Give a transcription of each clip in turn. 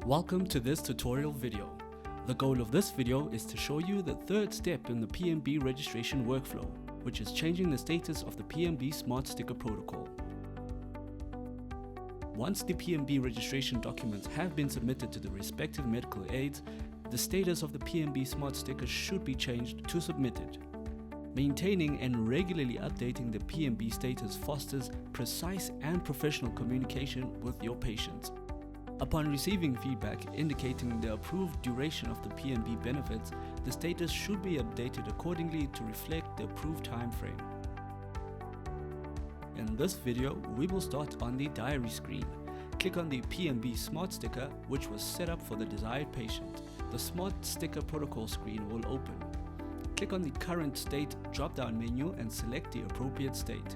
Welcome to this tutorial video. The goal of this video is to show you the third step in the PMB registration workflow, which is changing the status of the PMB Smart Sticker Protocol. Once the PMB registration documents have been submitted to the respective medical aids, the status of the PMB Smart Sticker should be changed to submitted. Maintaining and regularly updating the PMB status fosters precise and professional communication with your patients. Upon receiving feedback indicating the approved duration of the PMB benefits, the status should be updated accordingly to reflect the approved time frame. In this video, we will start on the diary screen. Click on the PMB Smart Sticker, which was set up for the desired patient. The Smart Sticker Protocol screen will open. Click on the Current State drop-down menu and select the appropriate state.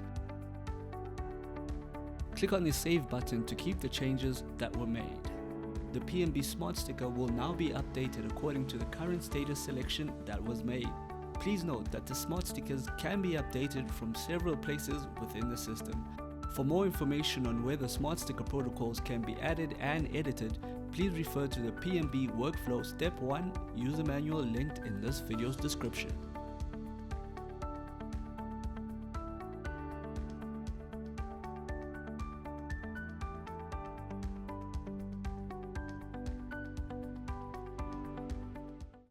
Click on the Save button to keep the changes that were made. The PMB Smart Sticker will now be updated according to the current status selection that was made. Please note that the Smart Stickers can be updated from several places within the system. For more information on where the Smart Sticker protocols can be added and edited, please refer to the PMB Workflow Step 1 user manual linked in this video's description.